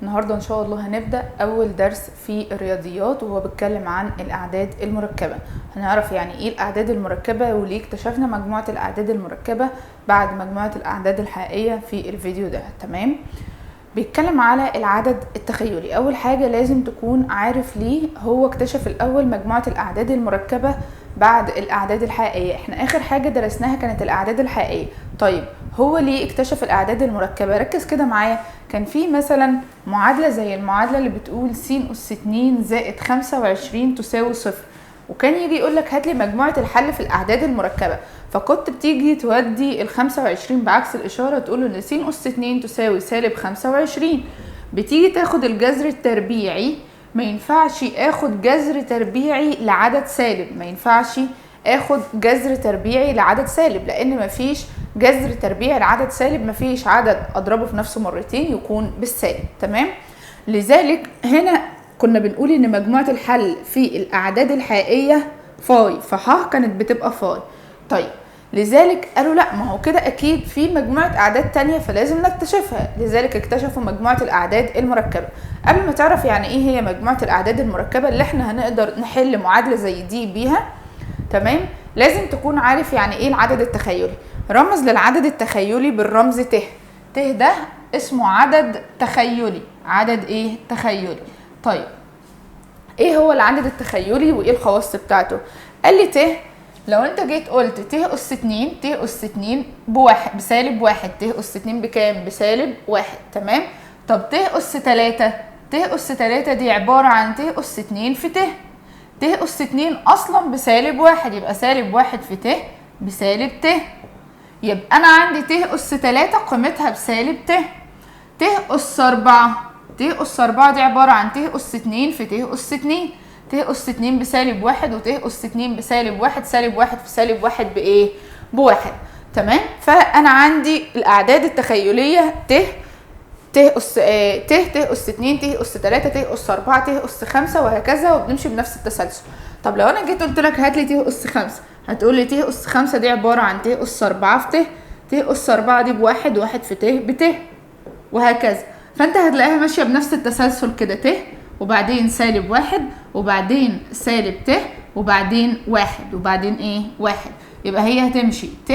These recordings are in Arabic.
النهارده ان شاء الله هنبدا اول درس في الرياضيات، وهو بيتكلم عن الاعداد المركبه. هنعرف يعني ايه الاعداد المركبه وليه اكتشفنا مجموعه الاعداد المركبه بعد مجموعه الاعداد الحقيقيه في الفيديو ده. تمام. بيتكلم على العدد التخيلي. اول حاجه لازم تكون عارف ليه هو اكتشف الاول مجموعه الاعداد المركبه بعد الاعداد الحقيقيه. احنا اخر حاجه درسناها كانت الاعداد الحقيقيه. طيب هو ليه اكتشف الاعداد المركبه؟ ركز كده معايا. كان في مثلا معادله زي المعادله اللي بتقول س أس 2 زائد 25 تساوي صفر، وكان يجي يقول لك هات لي مجموعه الحل في الاعداد المركبه، فكنت بتيجي تودي ال 25 بعكس الاشاره، تقول له ان س أس 2 تساوي سالب 25. بتيجي تاخد الجذر التربيعي، ما ينفعش اخد جذر تربيعي لعدد سالب، ما ينفعش اخد جذر تربيعي لعدد سالب، لان مفيش جذر تربيعي لعدد سالب، مفيش عدد اضربه في نفسه مرتين يكون بالسالب. تمام. لذلك هنا كنا بنقول ان مجموعه الحل في الاعداد الحقيقيه فاي، فح كانت بتبقى فاي. طيب لذلك قالوا لا، ما هو كده اكيد في مجموعه اعداد تانية فلازم نكتشفها، لذلك اكتشفوا مجموعه الاعداد المركبه. قبل ما تعرف يعني ايه هي مجموعه الاعداد المركبه اللي احنا هنقدر نحل معادله زي دي بيها، تمام، لازم تكون عارف يعني ايه العدد التخيلي. رمز للعدد التخيلي بالرمز ت. ت ده اسمه عدد تخيلي. عدد ايه؟ تخيلي. طيب ايه هو العدد التخيلي وايه الخواص بتاعته؟ قال لي ت، لو انت جيت قلت ت أس 2، ت أس 2 بواحد بسالب واحد، ت أس 2 بكام؟ بسالب واحد. تمام. طب ت أس 3، ت أس 3 دي عبارة عن ت أس 2 في ت. ت أس 2 أصلا بسالب واحد، يبقى سالب واحد في ت بسالب ت. يبقى أنا عندي ت أس 3 قيمتها بسالب ت. ت أس 4، ت أس 4 دي عبارة عن ت أس 2 في ت أس 2. ت أس 2 بسالب واحد، وت أس 2 بسالب واحد، سالب واحد في سالب واحد بإيه؟ بواحد. تمام. فأنا عندي الأعداد التخيلية ت، ت أس ت أس 2، ت أس 3، ت أس 4، ت أس 5، وهكذا، وبنمشي بنفس التسلسل. طب لو أنا جيت قلت لك هات لي ت أس 5، هتقول لي ت أس 5 دي عبارة عن ت أس 4 في ت. ت أس 4 دي بواحد، واحد في ت بت، وهكذا. فأنت هتلاقيها ماشية بنفس التسلسل كده، ت وبعدين سالب واحد وبعدين سالب ت وبعدين واحد وبعدين ايه؟ واحد. يبقى هي هتمشي ت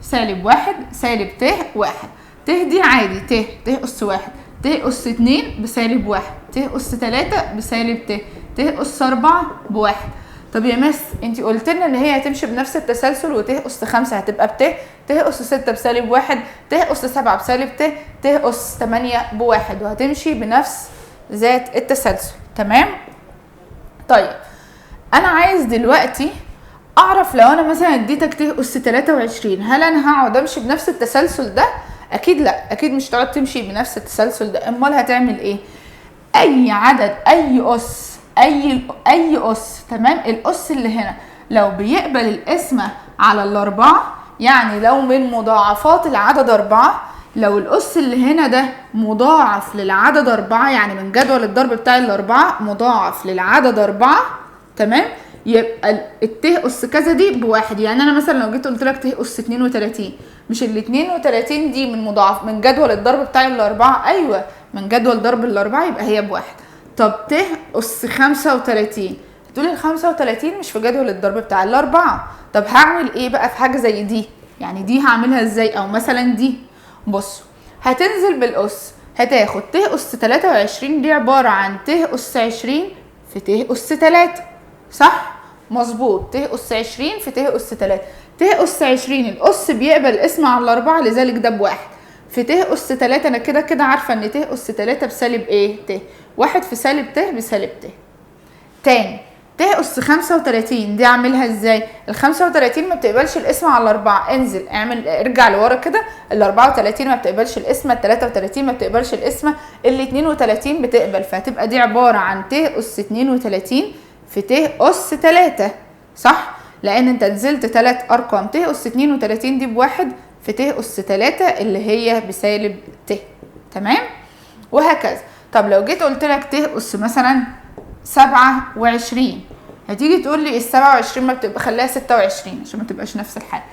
سالب واحد سالب ت واحد. ت دي عادي ت أس واحد، ت أس 2 بسالب واحد، ت أس 3 بسالب ت، ت أس 4 بواحد. طب يا مس انتي قلت لنا ان هي هتمشي بنفس التسلسل، وت أس 5 هتبقى بت، ت أس 6 بسالب واحد، ت أس 7 بسالب ت، ت أس 8 بواحد، وهتمشي بنفس ذات التسلسل. تمام. طيب انا عايز دلوقتي اعرف لو انا مثلا اديتك ت أس 23، هل انا هقعد امشي بنفس التسلسل ده؟ اكيد لا، اكيد مش هتقعد تمشي بنفس التسلسل ده. امال هتعمل ايه؟ اي عدد، اي اس، اي اس، تمام، الاس اللي هنا لو بيقبل القسمه على الاربعه، يعني لو من مضاعفات العدد 4، لو الاس اللي هنا ده مضاعف للعدد 4، يعني من جدول الضرب بتاع الاربعه مضاعف للعدد 4، تمام، يبقى الت أس كذا دي بواحد. يعني انا مثلا لو جيت قلت لك ت أس 32، مش ال 32 دي من مضاعف من جدول الضرب بتاع الاربعه؟ ايوه من جدول ضرب الاربعه، يبقى هي بواحد. طب ت أس 35، تقولي ال 35 مش في جدول الضرب بتاع الاربعه. طب هعمل ايه بقى في حاجه زي دي؟ يعني دي هعملها ازاي؟ او مثلا دي، بصوا هتنزل بالاس، هتاخد ت أس 23 دي عباره عن ت أس 20 في ت أس 3، صح؟ مظبوط، ت أس 20 في ت أس 3. ت أس 20 الأس بيقبل القسم على الأربعة، لذلك ده بواحد. في ت أس 3 أنا كده كده عارفة إن ت أس 3 بسالب إيه؟ ت. واحد في سالب ت بسالب ت. تاني ت أس 35 دي أعملها إزاي؟ ال 35 ما بتقبلش القسم على الأربعة، انزل اعمل ارجع لورا كده، ال 34 ما بتقبلش القسمة، ال 33 ما بتقبلش القسمة، ال 32 بتقبل، فهتبقى دي عبارة عن ت أس 32 في ت أس 3، صح؟ لأن أنت نزلت 3 أرقام، ت أس 32 دي بواحد في ت أس 3 اللي هي بسالب ت، تمام؟ وهكذا. طب لو جيت قلت لك ت أس مثلا 27، هتيجي تقول لي ال 27 ما بتبقى خليها 26 عشان ما تبقاش نفس الحاجه.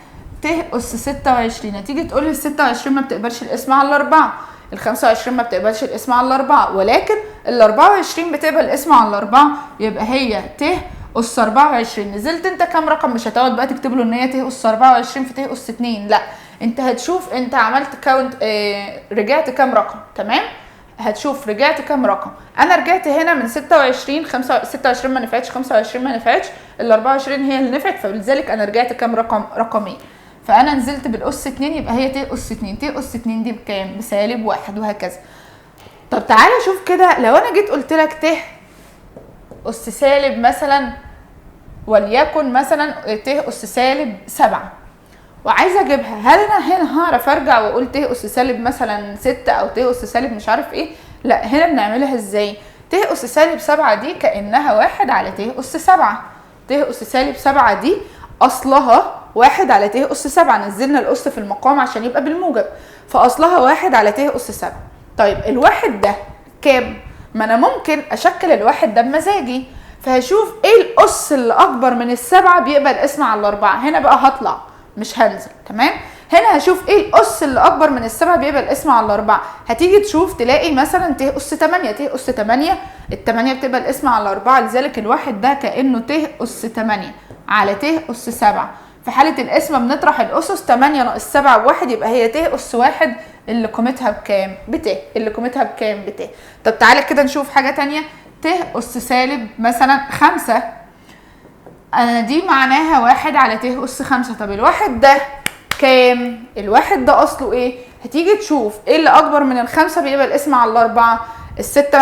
ت اس 26 هتيجي تقول لي ال 26 ما بتقبلش القسمه على الاربعه، ال 25 ما بتقبلش القسمه على الاربعه، ولكن ال 24 بتقبل القسمه على الاربعه، يبقى هي ت اس 24. نزلت انت كام رقم، مش هتقعد بقى تكتب له ان هي ت اس 24 في ت اس 2، لا انت هتشوف انت عملت كاونت رجعت كام رقم. تمام، هتشوف رجعت كام رقم. انا رجعت هنا من 26 26 ما نفعتش، 25 ما نفعتش، ال 24 هي اللي نفعت، فلذلك انا رجعت كام رقم، رقمين، فانا نزلت بالاس 2 يبقى هي ت اس 2. ت اس 2 دي بكام؟ بسالب 1 وهكذا. طب تعالى شوف كده، لو انا جيت قلت لك ت اس سالب مثلا، وليكن مثلا ت اس سالب 7 وعايزه اجيبها، هل انا هنا هعرف ارجع واقول ت اس سالب مثلا 6 او ت اس سالب مش عارف ايه؟ لا، هنا بنعملها ازاي؟ ت اس سالب 7 دي كانها 1 على ت اس 7. ت اس سالب 7 دي اصلها 1 على ت اس 7، نزلنا الاس في المقام عشان يبقى بالموجب، فاصلها 1 على ت اس 7. طيب الواحد ده كام؟ ما انا ممكن اشكل الواحد ده بمزاجي، فهشوف ايه الاس اللي اكبر من السبعه بيقبل اسم على الاربعه. هنا بقى هطلع مش هنزل. تمام، هنا هشوف ايه الاس اللي اكبر من السبعه بيقبل اسم على الاربعه. هتيجي تشوف تلاقي مثلا ت اس 8. ت اس 8 ال8 بتقبل اسم على الاربعه، لذلك الواحد ده كانه ت اس 8 على ت اس 7. في حاله القسمه بنطرح الاسس، 8 ناقص 7 بواحد، يبقى هي ت اس 1 اللي قيمتها بكام؟ بت. اللي قيمتها بكام؟ بت. طب تعالى كده نشوف حاجه ثانيه. ت اس سالب مثلا 5، انا دي معناها 1 على ت اس 5. طب الواحد ده كام؟ الواحد ده اصله ايه؟ هتيجي تشوف ايه اللي اكبر من الخمسه بيقبل اسم على الاربعه. الستة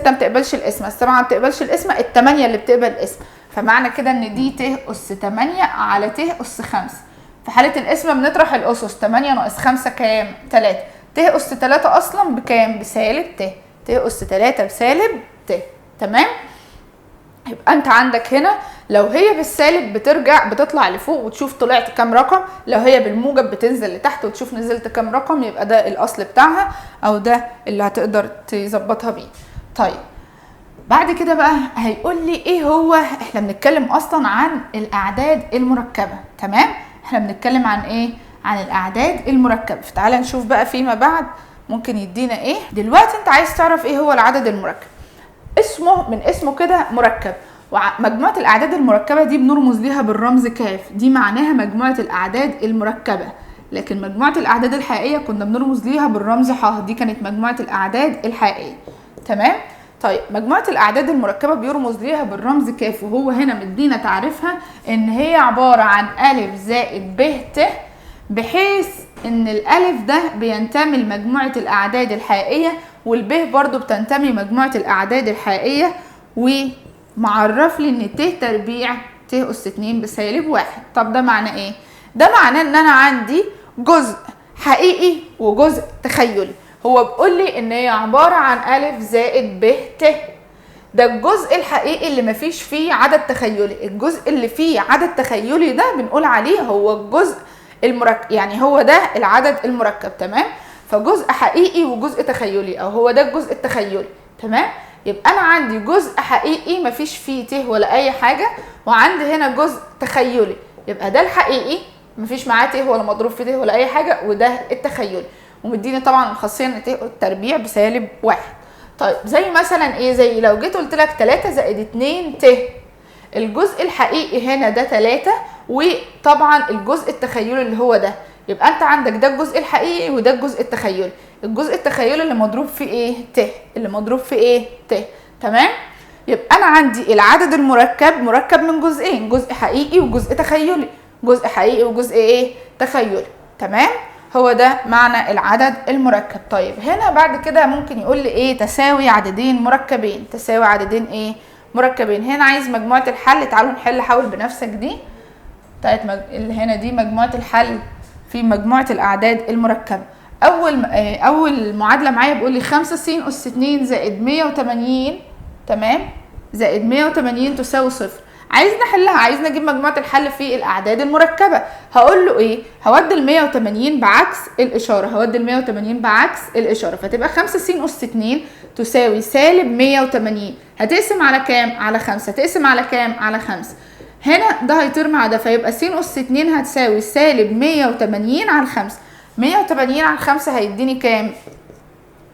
ما بتقبلش الاسم، السبعة ما بتقبلش الاسم، الثمانية اللي بتقبل الاسم. فمعنى كده ان دي ت اس 8 على ت اس 5. في حالة الاسم بنطرح الاسس، 8 ناقص 5 كام؟ 3. ت اس 3 اصلا بكام؟ بسالب ت. ت اس 3 بسالب ت. تمام؟ يبقى انت عندك هنا لو هي بالسالب بترجع بتطلع لفوق وتشوف طلعت كام رقم، لو هي بالموجب بتنزل لتحت وتشوف نزلت كام رقم، يبقى ده الاصل بتاعها او ده اللي هتقدر تظبطها بيه. طيب بعد كده بقى هيقول لي ايه هو، احنا بنتكلم اصلا عن الاعداد المركبه. تمام، احنا بنتكلم عن ايه؟ عن الاعداد المركبه. فتعالى نشوف بقى فيما بعد ممكن يدينا ايه. دلوقتي انت عايز تعرف ايه هو العدد المركب. اسمه من اسمه كده مركب، ومجموعه الاعداد المركبه دي بنرمز ليها بالرمز كاف، دي معناها مجموعه الاعداد المركبه. لكن مجموعه الاعداد الحقيقيه كنا بنرمز ليها بالرمز ح، دي كانت مجموعه الاعداد الحقيقيه. تمام؟ طيب مجموعه الاعداد المركبه بيرمز ليها بالرمز كاف، وهو هنا مدينا تعريفها ان هي عباره عن ا زائد ب ت، بحيث ان الالف ده بينتمي لمجموعه الاعداد الحقيقيه، والب برضو بتنتمي مجموعه الاعداد الحقيقيه، ومعرف لي ان ت تربيع ت اس 2 بسالب 1. طب ده معناه ايه؟ ده معناه ان انا عندي جزء حقيقي وجزء تخيلي. هو بيقول لي ان هي عباره عن ا زائد ب ت، ده الجزء الحقيقي اللي مفيش فيه عدد تخيلي. الجزء اللي فيه عدد تخيلي ده بنقول عليه هو الجزء المركب، يعني هو ده العدد المركب. تمام؟ فجزء حقيقي وجزء تخيلي، او هو ده الجزء التخيلي. تمام؟ يبقى انا عندي جزء حقيقي مفيش فيه ت ولا اي حاجه، وعندي هنا جزء تخيلي، يبقى ده الحقيقي مفيش معاه ت ولا مضروب في ت ولا اي حاجه، وده التخيلي. ومديني طبعا الخاصيه ان ت التربيع بسالب 1. طيب زي مثلا ايه؟ زي لو جيت قلت لك 3 زائد 2 ت، الجزء الحقيقي هنا ده 3، وطبعا الجزء التخيلي اللي هو ده، يبقى انت عندك ده الجزء الحقيقي وده الجزء التخيلي. الجزء التخيلي اللي مضروب في ايه؟ ت. اللي مضروب في ايه؟ ت. تمام؟ يبقى انا عندي العدد المركب مركب من جزئين، جزء حقيقي وجزء تخيلي. جزء حقيقي وجزء ايه؟ تخيلي. تمام؟ هو ده معنى العدد المركب. طيب هنا بعد كده ممكن يقول لي ايه؟ تساوي عددين مركبين. تساوي عددين ايه؟ مركبين. هنا عايز مجموعه الحل، تعالوا نحل. حاول بنفسك دي بتاعت اللي هنا دي مجموعه الحل في مجموعه الاعداد المركبه. اول معادله معايا بيقول لي 5 س اس 2 زائد 180. تمام؟ زائد 180 تساوي 0. عايز نحلها، عايز نجيب مجموعه الحل في الاعداد المركبه. هقول له ايه؟ هودي ال 180 بعكس الاشاره، هودي ال 180 بعكس الاشاره، فتبقى 5 س اس 2 تساوي سالب 180. هتقسم على كام؟ على 5. هتقسم على كام؟ على 5. هنا ده هيطير مع ده، فيبقى س أس 2 هتساوي سالب 180 على 5. 180 على 5 هيديني كام؟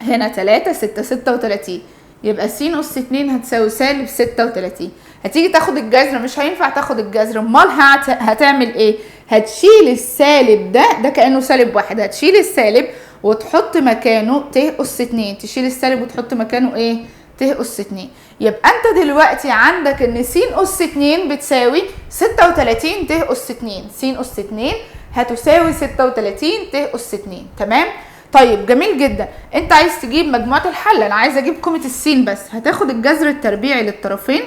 هنا 3 6 36. يبقى س أس 2 هتساوي سالب 36. هتيجي تاخد الجذر، مش هينفع تاخد الجذر، امال هتعمل ايه؟ هتشيل السالب ده كأنه سالب 1، هتشيل السالب وتحط مكانه ت أس 2. تشيل السالب وتحط مكانه ايه؟ ت أس 2. يبقى انت دلوقتي عندك ان س أس 2 بتساوي 36 ت أس 2. س أس 2 هتساوي 36 ت أس 2. تمام؟ طيب جميل جدا. انت عايز تجيب مجموعة الحل، انا عايز اجيب قيمة السين بس. هتاخد الجذر التربيعي للطرفين،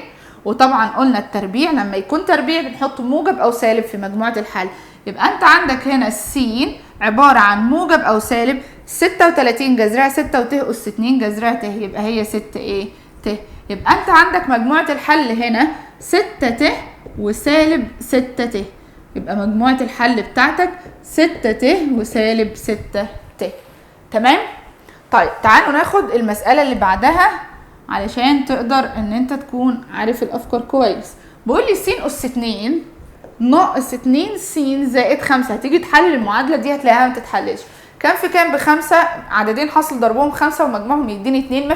وطبعا قلنا التربيع لما يكون تربيع بنحط موجب او سالب في مجموعة الحل. يبقى انت عندك هنا السين عبارة عن موجب او سالب 36 جذرها 6 وت أس 2 جذرها ت، يبقى هي 6 ايه؟ ت. يبقى انت عندك مجموعة الحل هنا 6 ت وسالب 6 ت. يبقى مجموعة الحل بتاعتك 6 ت وسالب 6 ت. تمام؟ طيب تعالوا ناخد المسألة اللي بعدها علشان تقدر ان انت تكون عارف الافكار كويس. بقول لي س أس 2 ناقص 2 س زائد 5. هتيجي تحلل المعادلة دي هتلاقيها ما تتحللش. كام في كام ب5؟ عددين حاصل ضربهم 5 ومجموعهم يديني 2.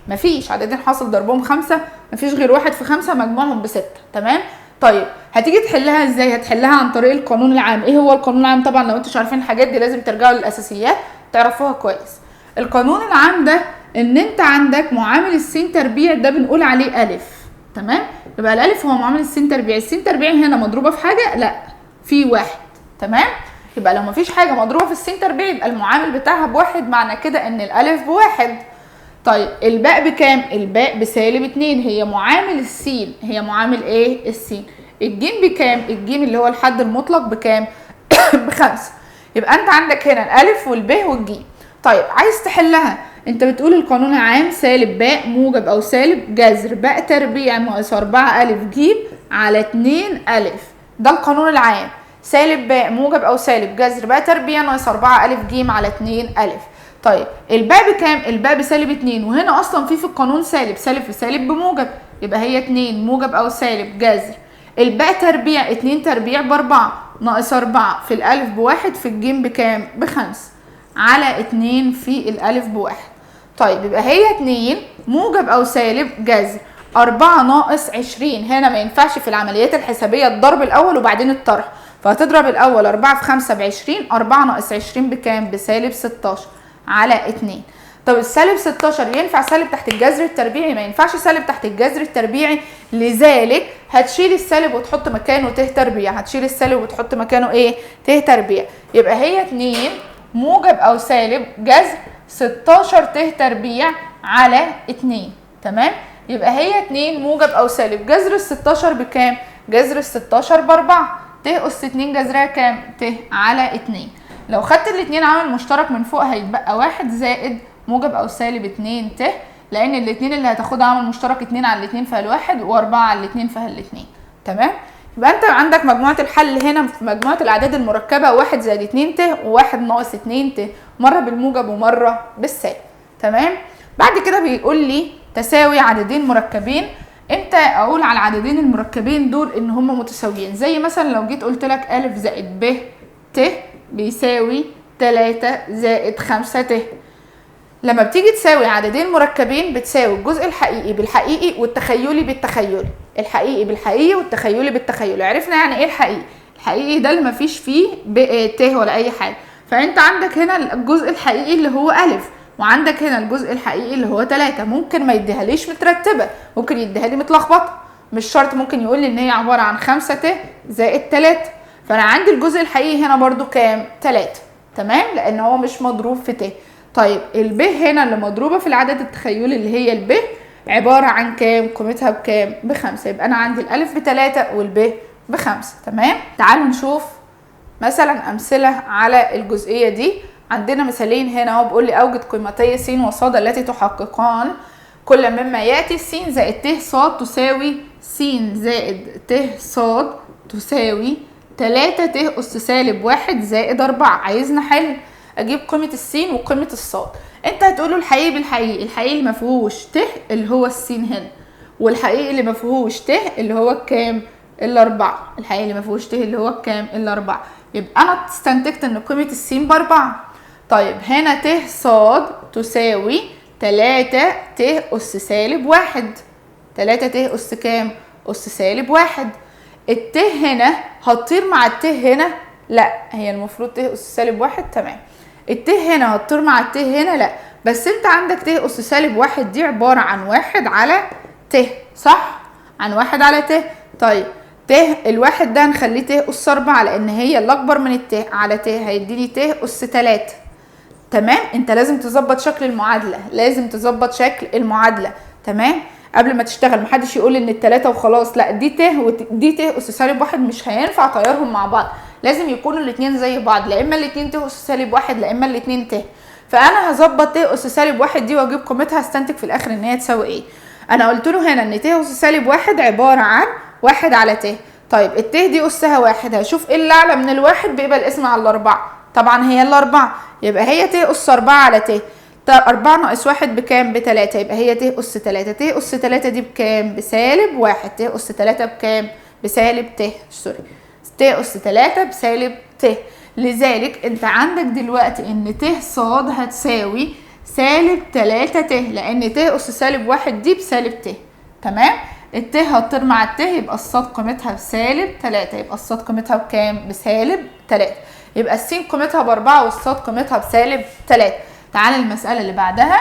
مفيش عددين حاصل ضربهم 5، مفيش غير 1 في 5 مجموعهم ب6. تمام؟ طيب هتيجي تحلها ازاي؟ هتحلها عن طريق القانون العام. ايه هو القانون العام؟ طبعا لو انتوا مش عارفين الحاجات دي لازم ترجعوا للاساسيات تعرفوها كويس. القانون العام ده ان انت عندك معامل السين تربيع ده بنقول عليه الف. تمام؟ يبقى الالف هو معامل السين تربيع. السين تربيع هنا مضروبه في حاجه؟ لا، في 1. تمام؟ يبقى لو مفيش حاجه مضروبه في السين تربيع يبقى المعامل بتاعها ب1، معنى كده ان الالف ب1. طيب الباء بكام؟ الباء بسالب 2. هي معامل السين، هي معامل ايه؟ السين. الجيم بكام؟ الجيم اللي هو الحد المطلق بكام؟ ب5. يبقى انت عندك هنا الالف والب والجيم. طيب عايز تحلها، انت بتقول القانون العام سالب باء موجب او سالب جذر باء تربيع ناقص 4 الف ج على 2 الف. ده القانون العام. سالب باء موجب او سالب جذر باء تربيع ناقص 4 الف ج على 2 الف. طيب الباء بكام؟ الباء بسالب 2، وهنا اصلا في القانون سالب في سالب بموجب، يبقى هي 2 موجب او سالب جذر الباء تربيع 2 تربيع ب4 ناقص 4 في الالف ب1 في الجيم بكام؟ ب5 على 2 في الالف ب1. طيب يبقى هي 2 موجب او سالب جذر 4 ناقص 20. هنا ما ينفعش في العمليات الحسابيه الضرب الاول وبعدين الطرح، فهتضرب الاول 4 في 5 ب20. 4 ناقص 20 بكام؟ بسالب 16 على 2. طب السالب 16 ينفع سالب تحت الجذر التربيعي؟ ما ينفعش سالب تحت الجذر التربيعي، لذلك هتشيل السالب وتحط مكانه ت تربيع. هتشيل السالب وتحط مكانه ايه؟ ت تربيع. يبقى هي 2 موجب او سالب جذر 16 ت تربيع على 2. تمام؟ يبقى هي 2 موجب او سالب جذر ال 16 بكام؟ جذر ال 16 ب4. ت أس 2 جذرها كام؟ ت على 2. لو خدت الاثنين عامل مشترك من فوق هيتبقى 1 زائد موجب او سالب 2 ت، لان الاثنين اللي هتاخدها عامل مشترك 2 على الاثنين فالواحد و4 على الاثنين فالاثنين. تمام؟ يبقى انت عندك مجموعه الحل هنا في مجموعه الاعداد المركبه 1 زائد 2 ت و1 ناقص 2 ت، مره بالموجب ومره بالسالب. تمام؟ بعد كده بيقول لي تساوي عددين مركبين. امتى اقول على العددين المركبين دول ان هم متساويين؟ زي مثلا لو جيت قلت لك ا زائد ب ت بيساوي 3 زائد 5 ت. لما بتيجي تساوي عددين مركبين بتساوي الجزء الحقيقي بالحقيقي والتخيلي بالتخيلي. الحقيقي بالحقيقي والتخيلي بالتخيلي. عرفنا يعني ايه الحقيقي؟ الحقيقي ده اللي مفيش فيه ت ولا اي حاجه. فانت عندك هنا الجزء الحقيقي اللي هو ا، وعندك هنا الجزء الحقيقي اللي هو 3. ممكن ما يديهاليش مترتبه، ممكن يديها لي متلخبطه، مش شرط. ممكن يقول لي ان هي عباره عن 5 ت زائد 3. فانا عندي الجزء الحقيقي هنا برضو كام؟ 3. تمام؟ لان هو مش مضروب في ت. طيب الب هنا اللي مضروبه في العدد التخيلي اللي هي الب عباره عن كام؟ قيمتها بكام؟ ب5. يبقى انا عندي الالف ب3 والب ب5. تمام؟ تعالوا نشوف مثلا امثله على الجزئيه دي. عندنا مثالين هنا اهو. بيقول لي اوجد قيمتي س وص التي تحققان كل مما ياتي. س زائد ت ص تساوي س زائد ت ص تساوي 3 ت أس سالب 1 زائد 4. عايزنا حل اجيب قيمه السين وقيمه الصاد. انت هتقوله الحقيقي بالحقيقي، الحقيقي اللي ما فيهوش ت اللي هو السين هنا، والحقيقي اللي ما فيهوش ت اللي هو الكام؟ الاربعه. الحقيقي اللي ما فيهوش ت اللي هو الكام؟ الاربعه. يبقى انا استنتجت ان قيمه السين باربعه. طيب هنا ت ص تساوي 3 ت اس سالب 1. 3 ت اس كام؟ اس سالب 1. الت هنا هتطير مع الت هنا؟ لا، هي المفروض ت اس سالب 1. تمام. الت هنا هتطير مع الت هنا؟ لا، بس انت عندك ت اس سالب 1 دي عباره عن 1 على ت، صح؟ عن 1 على ت. طيب ت الواحد ده هنخليه ت اس 4 لان هي اللي اكبر من الت، على ت هيديني ت اس 3. تمام. انت لازم تظبط شكل المعادله، لازم تظبط شكل المعادله. تمام. قبل ما تشتغل محدش يقول ان التلاتة وخلاص، لا، دي ت ودي ت اس سالب 1 مش هينفع اطيرهم مع بعض، لازم يكونوا الاتنين زي بعض، لا اما الاتنين ت اس سالب 1 لا اما الاتنين ت. فانا هظبط ت اس سالب 1 دي واجيب قيمتها، استنتج في الاخر ان هي تساوي ايه. انا قلت له هنا ان ت اس سالب 1 عباره عن 1 على ت. طيب الت دي اسها 1، هشوف ايه اللي اعلى من الواحد بيبقى الاسم على الاربعه، طبعا هي الاربعه، يبقى هي ت اس 4 على ت. 4 ناقص 1 بكام؟ ب3، يبقى هي ت اس 3. ت اس 3 دي بكام؟ بسالب 1. ت اس 3 بكام؟ بسالب ت، سوري، ت اس 3 بسالب ت. لذلك انت عندك دلوقتي ان ت ص هتساوي سالب 3 ت، لان ت اس سالب 1 دي بسالب ت. تمام. الت هتطير مع الت، يبقى الصاد قيمتها بسالب 3، يبقى الصاد قيمتها بكام؟ بسالب 3. يبقى السين قيمتها ب4 والصاد قيمتها بسالب 3. تعالى المسألة اللي بعدها.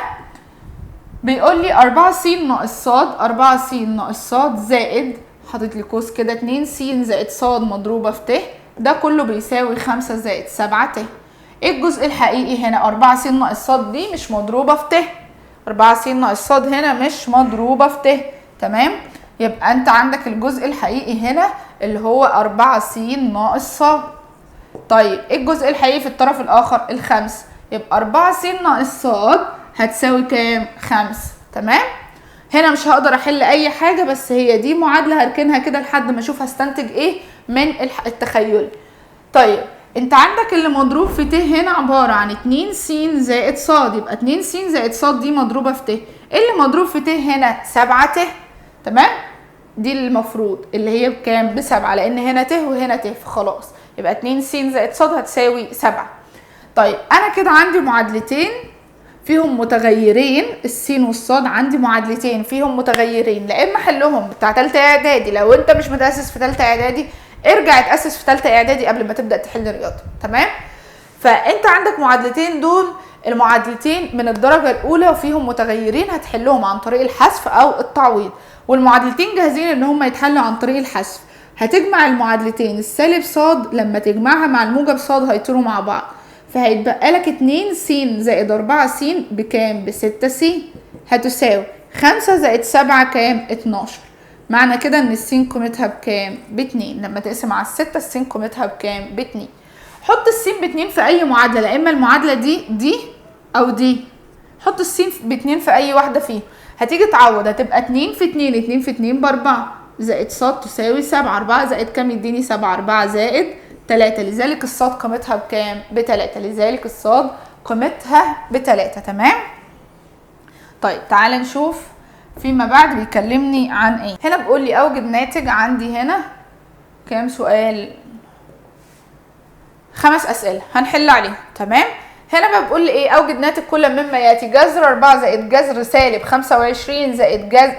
بيقول لي 4 س ناقص ص، 4 س ناقص ص زائد، حاطط لي قوس كده، 2 س زائد ص مضروبة في ت، ده كله بيساوي 5 زائد 7 ت. ايه الجزء الحقيقي هنا؟ 4 س ناقص ص دي مش مضروبة في ت، 4 س ناقص ص هنا مش مضروبة في ت. تمام. يبقى انت عندك الجزء الحقيقي هنا اللي هو 4 س ناقص ص. طيب ايه الجزء الحقيقي في الطرف الاخر؟ الخمس، يبقى 4 س ناقص ص هتساوي كام؟ 5. تمام. هنا مش هقدر احل اي حاجه، بس هي دي معادله هركنها كده لحد ما اشوف هستنتج ايه من التخيل. طيب انت عندك اللي مضروب في ت هنا عباره عن 2 س زائد ص، يبقى 2 س زائد ص دي مضروبه في ت. ايه اللي مضروب في ت هنا؟ 7 ت. تمام. دي المفروض اللي هي بكام؟ ب7، لان هنا ت وهنا ت، فخلاص يبقى 2 س زائد ص هتساوي 7. طيب انا كده عندي معادلتين فيهم متغيرين، السين والصاد عندي معادلتين فيهم متغيرين، لا اما احلهم بتاع ثالثه اعدادي، لو انت مش متاسس في ثالثه اعدادي ارجع اتاسس في ثالثه اعدادي قبل ما تبدا تحل رياضه. تمام. فانت عندك معادلتين، دول المعادلتين من الدرجه الاولى وفيهم متغيرين، هتحلهم عن طريق الحذف او التعويض، والمعادلتين جاهزين ان هم يتحلوا عن طريق الحذف. هتجمع المعادلتين، السالب ص لما تجمعها مع الموجب ص هيطيروا مع بعض، فهيتبقى لك 2 س زائد 4 س بكام؟ ب6 س، هتساوي 5 زائد 7 كام؟ 12. معنى كده ان السين قيمتها بكام؟ ب2. لما تقسم على 6 السين قيمتها بكام؟ ب2. حط السين ب2 في اي معادله، لا اما المعادله دي او دي، حط السين ب2 في اي واحده فيهم، هتيجي تعوض، هتبقى 2 في 2، 2 في 2 ب4 زائد ص تساوي 7. 4 زائد كام يديني 7؟ 4 زائد 3، لذلك الصاد قيمتها بكام؟ ب3، لذلك الصاد قيمتها ب3. تمام. طيب تعالى نشوف فيما بعد بيكلمني عن ايه. هنا بيقول لي اوجد ناتج، عندي هنا كام سؤال؟ 5 اسئله هنحل عليهم. تمام. هنا بقى بيقول لي ايه؟ اوجد ناتج كل مما ياتي: جذر 4 زائد جذر سالب 25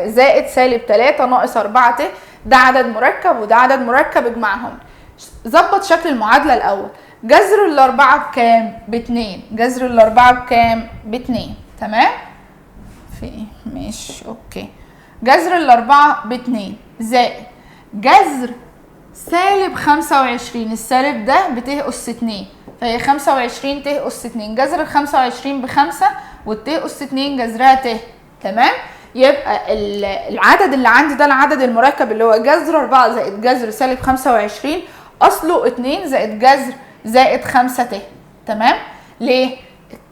زائد سالب 3 ناقص 4 ت. ده عدد مركب وده عدد مركب، اجمعهم. ظبط شكل المعادله الاول. جذر الاربعه بكام؟ ب2. جذر الاربعه بكام؟ ب2. تمام. في ايه؟ ماشي اوكي. جذر الاربعه ب2 زائد جذر سالب 25، السالب ده بت اس 2، فهي 25 ت اس 2. جذر ال 25 ب5 والت اس 2 جذرها ت. تمام. يبقى العدد اللي عندي ده العدد المركب اللي هو جذر 4 زائد جذر سالب 25 اصله 2 زائد جذر زائد 5 ت. تمام. ليه؟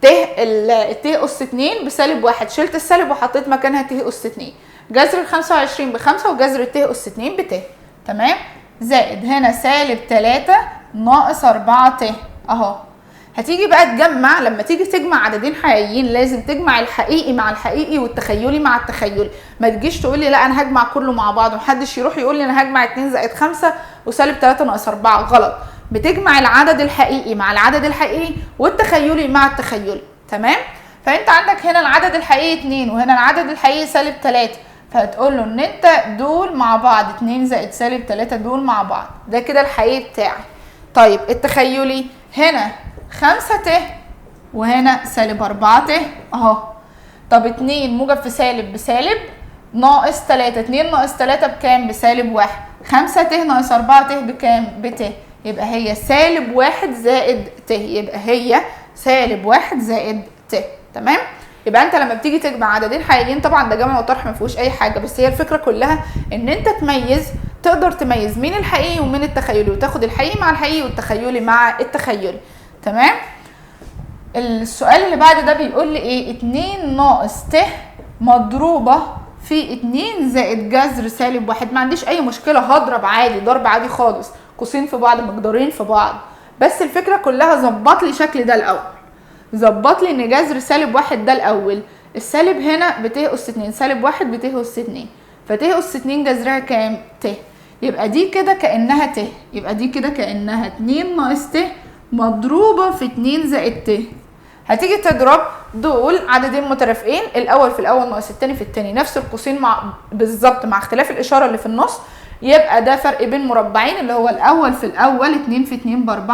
الت اس 2 بسالب 1، شلت السالب وحطيت مكانها ت اس 2. جذر ال 25 ب5 وجذر الت اس 2 بت. تمام. زائد هنا سالب 3 ناقص 4 ت اهو. هتيجي بقى تجمع، لما تيجي تجمع عددين حقيقيين لازم تجمع الحقيقي مع الحقيقي والتخيلي مع التخيلي. ما تجيش تقول لي لا انا هجمع كله مع بعض، ومحدش يروح يقول لي انا هجمع 2 زائد 5 وسالب 3 ناقص 4. غلط. بتجمع العدد الحقيقي مع العدد الحقيقي والتخيلي مع التخيلي. تمام؟ فانت عندك هنا العدد الحقيقي 2 وهنا العدد الحقيقي سالب 3، فهتقول له ان انت دول مع بعض 2 زائد سالب 3 دول مع بعض، ده كده الحقيقي بتاعي. طيب التخيلي هنا 5 ت وهنا سالب 4 ت اهو. طب 2 موجب في سالب بسالب ناقص 3، 2 ناقص 3 بكام؟ بسالب 1. 5 ت ناقص 4 ت بكام؟ بت، يبقى هي سالب 1 زائد ت، يبقى هي سالب 1 زائد ت. تمام؟ يبقى انت لما بتيجي تجمع عددين حقيقيين، طبعا ده جمع وطرح ما فيهوش اي حاجه، بس هي الفكره كلها ان انت تميز، تقدر تميز مين الحقيقي ومين التخيلي، وتاخد الحقيقي مع الحقيقي والتخيلي مع التخيلي. تمام؟ السؤال اللي بعد ده بيقول لي ايه؟ 2 ناقص ت مضروبه في 2 زائد جذر سالب 1. ما عنديش اي مشكله، هضرب عادي، ضرب عادي خالص، قوسين في بعض، مقدارين في بعض، بس الفكره كلها ظبط لي شكل ده الاول. ظبط لي ان جذر سالب 1 ده الاول، السالب هنا بت اس 2، سالب 1 بت اس 2، فت اس 2 جذرها كام؟ ت. يبقى دي كده كانها ت، يبقى دي كده كانها 2 ناقص ت مضروبه في 2 زائد ت. هتيجي تضرب دول عددين مترافقين، الاول في الاول ناقص الثاني في الثاني، نفس القوسين مع بالظبط مع اختلاف الاشاره اللي في النص، يبقى ده فرق بين مربعين اللي هو الاول في الاول 2 في 2 ب4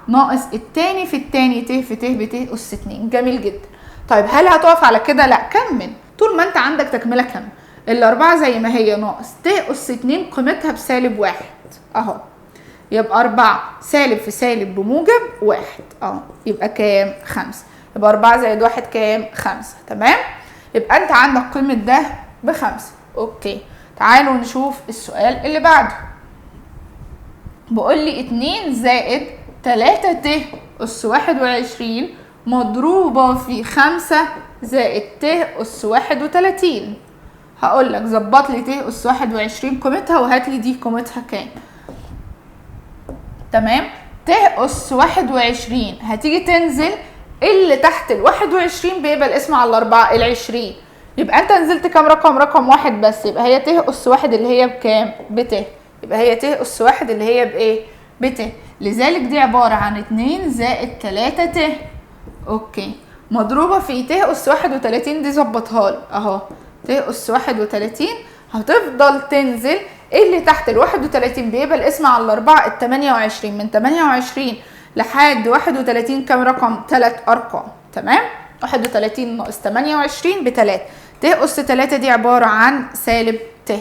ناقص الثاني في الثاني ت في ت بت اس 2. جميل جدا. طيب هل هتقف على كده؟ لا، كمل طول ما انت عندك تكمله كمل. الاربعه زي ما هي ناقص ت اس 2 قيمتها بسالب 1 اهو، يبقى 4 سالب في سالب بموجب 1 اهو، يبقى كام؟ 5. يبقى 4 زائد 1 كام؟ 5. تمام؟ يبقى انت عندك قيمه ده ب5. اوكي، تعالوا نشوف السؤال اللي بعده. بقول لي 2 زائد 3 ت اس 21 مضروبه في 5 زائد ت اس 31. هقول لك ظبط لي ت اس 21 قيمتها وهات لي دي قيمتها كام. تمام؟ ت اس 21 هتيجي تنزل اللي تحت ال 21 بيبقى الاسم على الاربعه ال 20، يبقى انت نزلت كام رقم؟ رقم واحد بس، يبقى هي ت اس 1 اللي هي بكام؟ بت. يبقى هي ت اس 1 اللي هي بايه؟ بت. لذلك دي عباره عن 2 زائد 3 ت. اوكي، مضروبه في ت اس 31 دي ظبطها لي اهو، ت اس 31 هتفضل تنزل اللي تحت ال 31 بيبقى الاسم على الاربعه ال 28، من 28 لحد 31 كام رقم؟ 3 ارقام. تمام؟ 31 ناقص 28 ب3، ت اس 3 دي عباره عن سالب ت،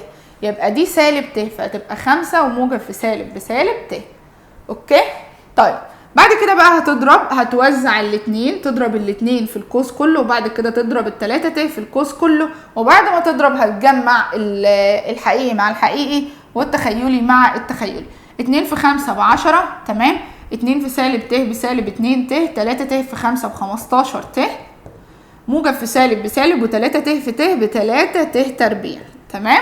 يبقى دي سالب ت، فهتبقى 5 وموجب في سالب بسالب ت. اوكي؟ طيب بعد كده بقى هتضرب، هتوزع الاثنين، تضرب الاثنين في القوس كله، وبعد كده تضرب ال3 ت في القوس كله، وبعد ما تضرب هتجمع الحقيقي مع الحقيقي والتخيلي مع التخيلي. 2 في 5 ب10. تمام؟ 2 في سالب ت بسالب 2 ت، 3 ت في 5 ب15 ت، موجب في سالب بسالب، و3 ت في ت ب3 ت تربيع. تمام؟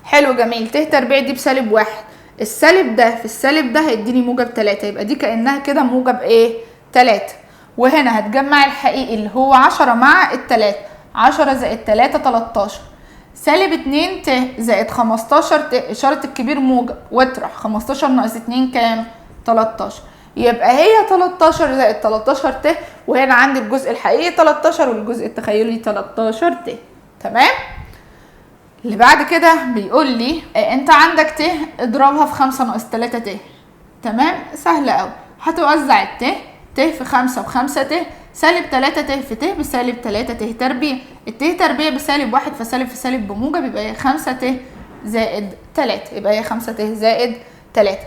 حلو جميل. ت تربيع دي بسالب 1، السالب ده في السالب ده هيديني موجب 3، يبقى دي كأنها كده موجب ايه؟ 3. وهنا هتجمع الحقيقي اللي هو 10 مع ال3، 10 زائد 3 13، سالب 2 ت زائد 15 ت، اشارة الكبير موجب واطرح، 15 ناقص 2 كام؟ 13. يبقى هي 13 زائد 13 ت، وهنا عندي الجزء الحقيقي 13 والجزء التخيلي 13 ت. تمام؟ اللي بعد كده بيقول لي انت عندك ت اضربها في 5 ناقص 3 ت. تمام؟ سهله قوي. هتوزع الت، ت في 5 ب5 ت، سالب 3 ت في ت بسالب 3 ت تربيع، الت تربيع بسالب 1 فسالب في سالب بموجب، يبقى هي 5 ت زائد 3، يبقى هي 5 ت زائد 3.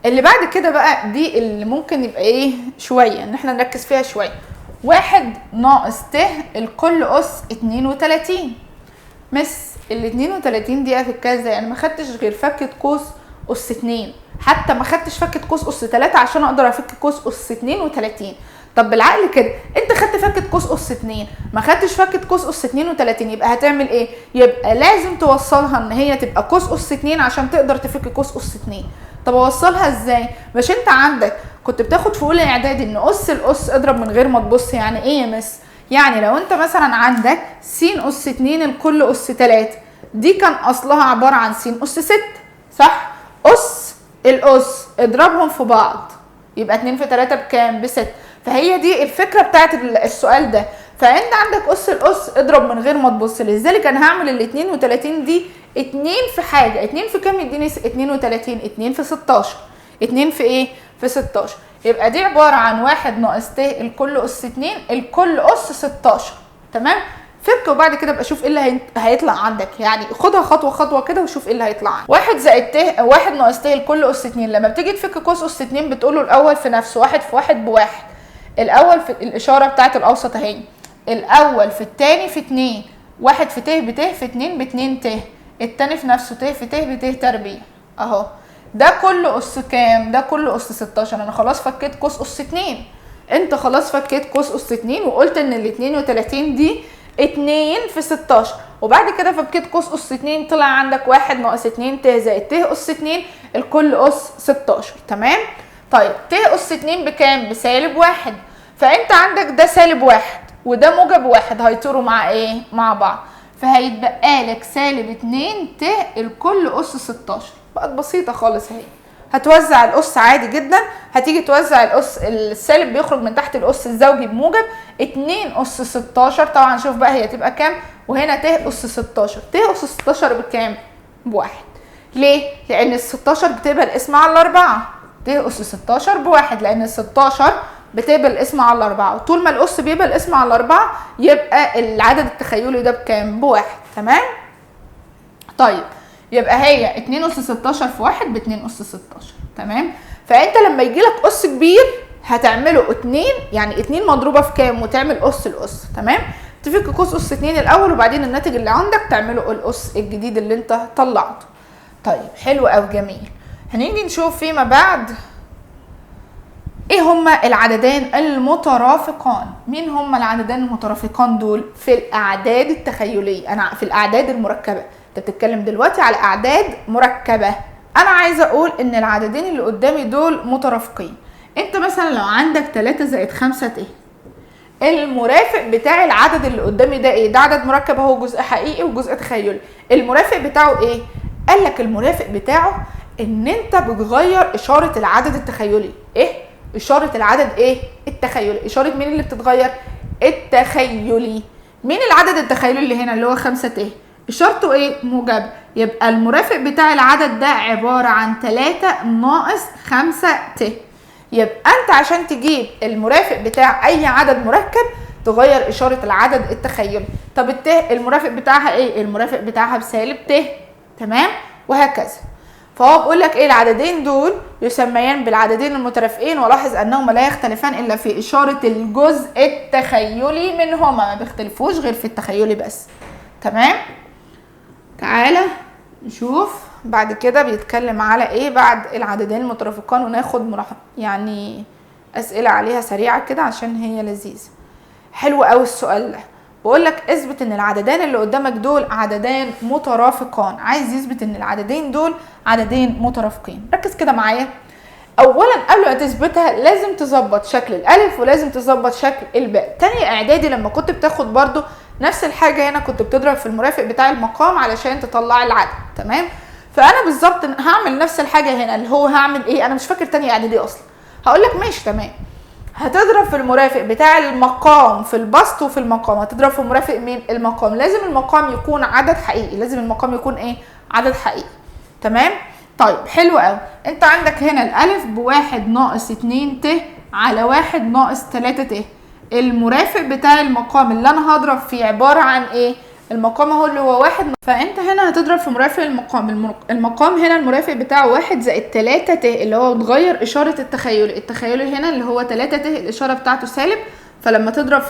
اللي بعد كده بقى دي اللي ممكن يبقى ايه شويه ان احنا نركز فيها شويه. 1 ناقص ت الكل اس 32. مس ال 32 دي في الكذا، يعني ما خدتش غير فكه قوس اس 2، حتى ما خدتش فكه قوس اس 3 عشان اقدر افك قوس اس 32. طب بالعقل كده انت خدت فكه قوس اس 2، ما خدتش فكه قوس اس 32، يبقى هتعمل ايه؟ يبقى لازم توصلها ان هي تبقى قوس اس 2 عشان تقدر تفك قوس اس 2. طب اوصلها ازاي؟ مش انت عندك كنت بتاخد في اولى اعدادي ان اس الاس اضرب من غير ما تبص. يعني ايه يا مس؟ يعني لو انت مثلا عندك س اس 2 الكل اس 3، دي كان اصلها عباره عن س اس 6 صح؟ اس الاس اضربهم في بعض يبقى 2 في 3 بكام؟ ب6. فهي دي الفكره بتاعت السؤال ده. فانت عندك اس الاس اضرب من غير ما تبص، لذلك انا هعمل ال 32 دي 2 في حاجه. 2 في كام يديني 32؟ 2 في 16. 2 في ايه؟ في 16. يبقى دي عباره عن 1 ناقص ت الكل اس 2 الكل اس 16. تمام؟ فك وبعد كده ابقى شوف ايه اللي هيطلع عندك. يعني خدها خطوه خطوه كده وشوف ايه اللي هيطلع عندك. 1 زائد ت 1 ناقص ت الكل اس 2. لما بتيجي تفك قوس اس 2 بتقول له الاول في نفسه 1 في 1 بواحد. الاول في الاشاره بتاعت الاوسط اهي. الاول في الثاني في 2. 1 في ت بت في 2 ب 2 ت. الثاني في نفسه ت في ت بت تربيع اهو. ده كله اس كام؟ ده كله اس 16. انا خلاص فكيت قوس اس 2. انت خلاص فكيت قوس اس 2 وقلت ان ال 32 دي 2 في 16. وبعد كده فكيت قوس اس 2 طلع عندك 1 ناقص 2 ت زائد ت اس 2 الكل اس 16. تمام؟ طيب ت اس 2 بكام؟ بسالب 1. فانت عندك ده سالب 1 وده موجب 1 هيطيروا مع ايه؟ مع بعض. فهيتبقى لك سالب 2 ت الكل اس 16. بقت بسيطه خالص اهي. هتوزع الاس عادي جدا. هتيجي توزع الاس، السالب بيخرج من تحت الاس الزوجي بموجب 2 اس 16. طبعا شوف بقى هي تبقى كام. وهنا ت اس 16. ت اس 16 بكام؟ بواحد. ليه؟ لان ال 16 بتبقى الاسم على الاربعه. ت اس 16 بواحد لان ال 16 بتبقى الاسم على الاربعه، وطول ما الاس بيبقى الاسم على الاربعه يبقى العدد التخيلي ده بكام؟ بواحد. تمام؟ طيب يبقى هي 2 اس 16 في 1 ب 2 اس 16. تمام؟ فانت لما يجي لك اس كبير هتعمله 2، يعني 2 مضروبه في كام وتعمل اس الاس. تمام؟ تفك قوس اس 2 الاول وبعدين الناتج اللي عندك تعمله الاس الجديد اللي انت طلعته. طيب حلو قوي جميل. هنيجي نشوف فيما بعد ايه هما العددان المترافقان. مين هما العددان المترافقان دول؟ في الاعداد التخيليه. انا في الاعداد المركبه. انت بتتكلم دلوقتي على اعداد مركبه. انا عايزه اقول ان العددين اللي قدامي دول مترافقين. انت مثلا لو عندك 3 زائد 5 ت، المرافق بتاع العدد اللي قدامي ده ايه؟ ده عدد مركب اهو، جزء حقيقي وجزء تخيلي. المرافق بتاعه ايه؟ قال لك المرافق بتاعه ان انت بتغير اشاره العدد التخيلي. ايه؟ اشاره العدد ايه؟ التخيلي. اشاره مين اللي بتتغير؟ التخيلي. مين العدد التخيلي اللي هنا اللي هو 5 ت؟ اشارته ايه؟ موجب. يبقى المرافق بتاع العدد ده عباره عن 3 ناقص 5 ت. يبقى انت عشان تجيب المرافق بتاع اي عدد مركب تغير اشاره العدد التخيلي. طب الت المرافق بتاعها ايه؟ المرافق بتاعها بسالب ت. تمام؟ وهكذا. فهو بيقول لك ايه؟ العددين دول يسميان بالعددين المترافقين، ولاحظ انهما لا يختلفان الا في اشاره الجزء التخيلي منهما، ما بيختلفوش غير في التخيلي بس. تمام؟ تعالى نشوف بعد كده بيتكلم على ايه بعد العددين المترافقان، وناخد يعني اسئله عليها سريعه كده عشان هي لذيذه. حلو قوي السؤال ده. بقول لك اثبت ان العددان اللي قدامك دول عددان مترافقان. عايز يثبت ان العددين دول عددين مترافقين. ركز كده معايا. اولا قبل ما تثبتها لازم تظبط شكل الالف ولازم تظبط شكل الباء. تاني اعدادي لما كنت بتاخد برضو نفس الحاجه، هنا كنت بتضرب في المرافق بتاع المقام علشان تطلع العدد. تمام؟ فانا بالظبط هعمل نفس الحاجه هنا، اللي هو هعمل ايه؟ انا مش فاكر تاني اعدادي اصلا. هقول لك ماشي تمام. هتضرب في المرافق بتاع المقام في البسط وفي المقام. هتضرب في مرافق مين؟ المقام. لازم المقام يكون عدد حقيقي. لازم المقام يكون ايه؟ عدد حقيقي. تمام؟ طيب حلو قوي. انت عندك هنا الالف بواحد ناقص 2 ت على 1 ناقص 3 ت. المرافق بتاع المقام اللي انا هضرب فيه عباره عن ايه؟ المقام اهو اللي هو 1. فانت هنا هتضرب في مرافق المقام. المقام هنا المرافق بتاعه 1 زائد 3 ت اللي هو بتغير اشاره التخيلي. التخيلي هنا اللي هو 3 ت الاشاره بتاعته سالب، فلما تضرب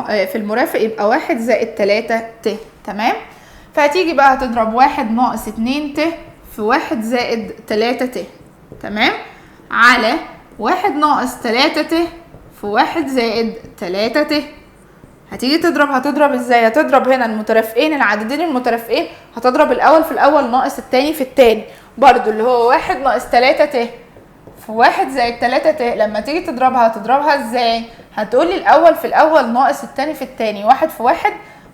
في المرافق يبقى 1 زائد 3 ت. تمام؟ فهتيجي بقى هتضرب 1 ناقص 2 ت في 1 زائد 3 ت. تمام؟ على 1 ناقص 3 ت في 1 زائد 3 ت. هتيجي تضرب. هتضرب ازاي؟ هتضرب هنا المترافقين، العددين المترافقين، هتضرب الاول في الاول ناقص التاني في التاني برضو اللي هو 1 ناقص 3 ت في 1 زائد 3 ت. لما تيجي تضربها ازاي؟ هتقولي الاول في الاول ناقص التاني في التاني، 1 في 1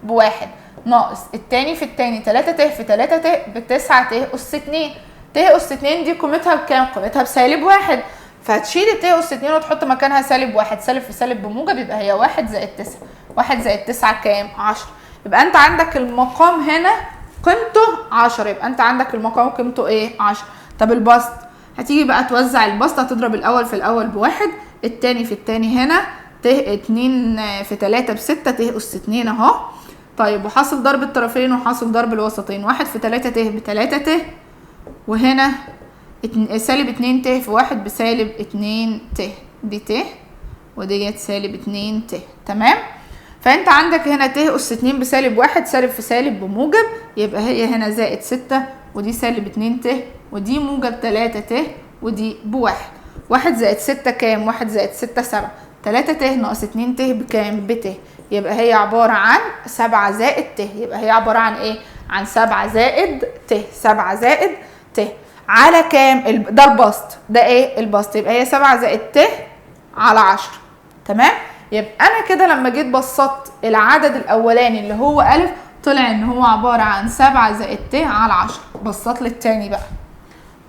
ب1 ناقص التاني في التاني 3 ت في 3 ت ب9 ت أس 2. ت أس 2 دي قيمتها بكام؟ قيمتها بسالب 1، فهتشيل ت أس 2 وتحط مكانها سالب 1. سالب في سالب بموجب يبقى هي 1 زائد 9. 1 زائد 9 كام؟ 10. يبقى انت عندك المقام هنا قيمته 10، يبقى انت عندك المقام قيمته ايه؟ 10. طب البسط، هتيجي بقى توزع البسط، هتضرب الاول في الاول ب1، التاني في التاني هنا ت 2 في 3 ب6 ت أس 2 اهو. طيب وحاصل ضرب الطرفين وحاصل ضرب الوسطين، 1 في 3 ت ب3 ت، وهنا سالب 2 ت في 1 بسالب 2 ت، دي ت وديت سالب 2 ت. تمام؟ فانت عندك هنا ت أس 2 بسالب 1، سالب في سالب بموجب، يبقى هي هنا زائد 6 ودي سالب 2 ت ودي موجب 3 ت ودي ب1. 1 زائد 6 كام؟ 1 زائد 6 7. 3 ت ناقص 2 ت بكام؟ بت. يبقى هي عبارة عن 7 زائد ت. يبقى هي عبارة عن ايه؟ عن 7 زائد ت. 7 زائد ت على كام؟ ده البسط، ده ايه؟ البسط. يبقى هي 7 زائد ت على 10. تمام؟ يبقى انا كده لما جيت بسطت العدد الاولاني اللي هو أ، طلع ان هو عبارة عن 7 زائد ت على 10. بسط لي التاني بقى،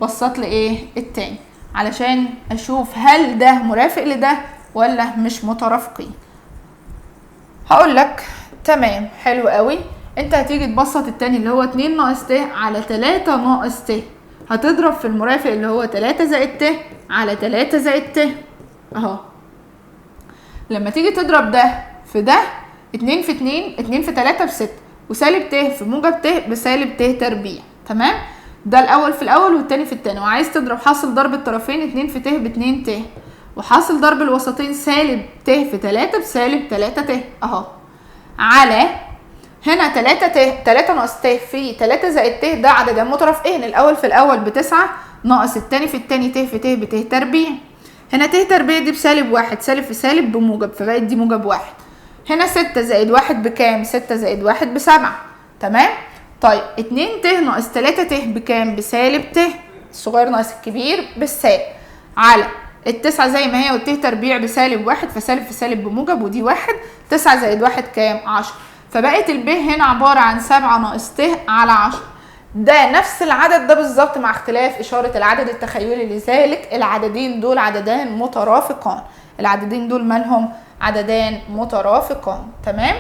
بسط لي ايه؟ التاني، علشان اشوف هل ده مرافق لده ولا مش مترافقين. هقول لك تمام، حلو قوي. انت هتيجي تبسط التاني اللي هو 2 ناقص ت على 3 ناقص ت، هتضرب في المرافق اللي هو 3 زائد ت على 3 زائد ت اهو. لما تيجي تضرب ده في ده، 2 في 2 2 في 3 ب6، وسالب ت في موجب ت بسالب ت تربيع. تمام؟ ده الاول في الاول والتاني في التاني. وعايز تضرب حاصل ضرب الطرفين 2 في ت ب2 ت، وحاصل ضرب الوسطين سالب ت في 3 بسالب 3 ت اهو، على هنا 3 ت 3 ناقص ت في 3 زائد ت، ده عددين مترافقين. الاول في الاول ب9 ناقص التاني في التاني ت في ت بت تربيع. هنا ت تربيع دي بسالب 1، سالب في سالب بموجب، فبقت دي موجب 1. هنا 6 زائد 1 بكام؟ 6 زائد 1 ب7. تمام؟ طيب 2 ت ناقص 3 ت بكام؟ بسالب ت، الصغير ناقص الكبير بالسالب، على التسعة زي ما هي والت تربيع بسالب 1، فسالب في سالب بموجب ودي 1. 9 زائد 1 كام؟ 10. فبقت الب هنا عبارة عن 7 ناقص ت على 10. ده نفس العدد ده بالظبط مع اختلاف إشارة العدد التخيلي، لذلك العددين دول عددان مترافقان. العددين دول مالهم؟ عددان مترافقان. تمام؟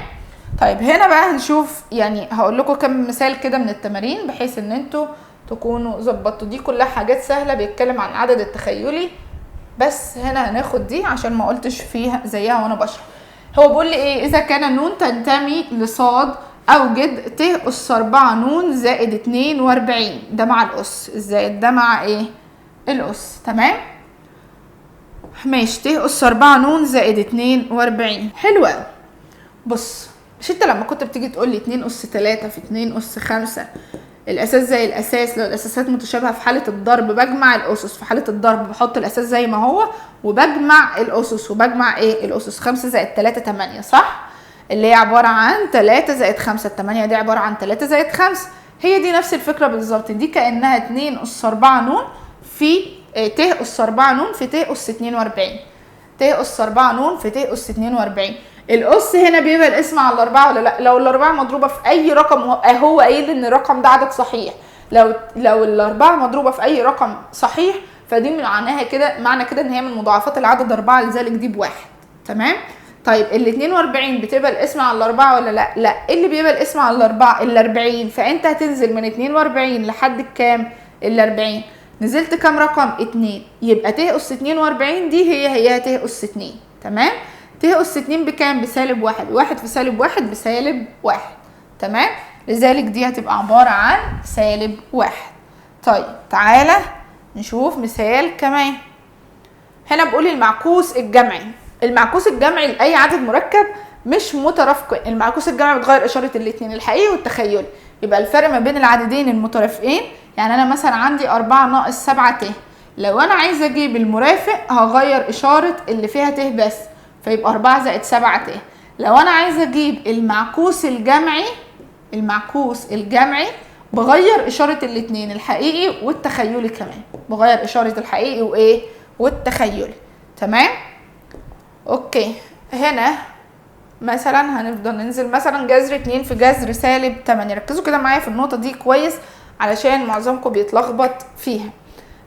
طيب هنا بقى هنشوف، يعني هقول لكم كم مثال كده من التمارين بحيث ان انتوا تكونوا ظبطتوا. دي كلها حاجات سهلة بيتكلم عن العدد التخيلي، بس هنا هناخد دي عشان ما قلتش فيها زيها وانا بشرح. هو بيقول لي ايه؟ اذا كان ن تنتمي لصاد اوجد ت أس 4 ن زائد 42. ده مع الأس، الزائد ده مع ايه؟ الأس. تمام؟ ماشي. ت أس 4 ن زائد 42. حلو قوي. بص، مش انت لما كنت بتيجي تقول لي 2 أس 3 في 2 أس 5 الاساس زي الاساس، لو الاساسات متشابهه في حاله الضرب بجمع الاسس، في حاله الضرب بحط الاساس زي ما هو وبجمع الاسس، وبجمع ايه؟ الاسس. 5 زائد 3 8، صح؟ اللي هي عباره عن 3 زائد 5. ال8 دي عباره عن 3 زائد 5. هي دي نفس الفكره بالظبط، دي كانها 2 أس 4 ن في ت أس 4 ن في ت أس 42. ت أس 4 ن في ت أس 42. الأس هنا بيبقى الاسم على الأربعة ولا لأ؟ لو الأربعة مضروبة في أي رقم، هو قايل إن الرقم ده عدد صحيح. لو الأربعة مضروبة في أي رقم صحيح، فدي معناها كده، معنى كده إن هي من مضاعفات العدد 4، لذلك دي ب1. تمام؟ طيب ال 42 بتبقى الاسم على الأربعة ولا لأ؟ لأ. اللي بيبقى الاسم على الأربعة ال40، فأنت هتنزل من 42 لحد الكام؟ ال40. نزلت كام رقم؟ 2. يبقى ت أس 42 دي هي ت أس 2. تمام؟ ت أس 2 بكام؟ بسالب 1. 1 في سالب 1 بسالب 1. تمام؟ لذلك دي هتبقى عبارة عن سالب 1. طيب تعالى نشوف مثال كمان. هنا بقول المعكوس الجمعي. المعكوس الجمعي لأي عدد مركب مش مترافق. المعكوس الجمعي بتغير إشارة الاتنين، الحقيقي والتخيلي. يبقى الفرق ما بين العددين المترافقين، يعني أنا مثلا عندي 4 ناقص 7 ت، لو أنا عايزة أجيب المرافق هغير إشارة اللي فيها ت بس، فيبقى 4 زائد 7 ت. لو انا عايزه اجيب المعكوس الجمعي، المعكوس الجمعي بغير اشاره الاثنين، الحقيقي والتخيلي كمان، بغير اشاره الحقيقي وايه والتخيلي. تمام. اوكي، هنا مثلا هنفضل ننزل مثلا جذر 2 في جذر سالب 8. ركزوا كده معايا في النقطة دي كويس علشان معظمكم بيتلخبط فيها.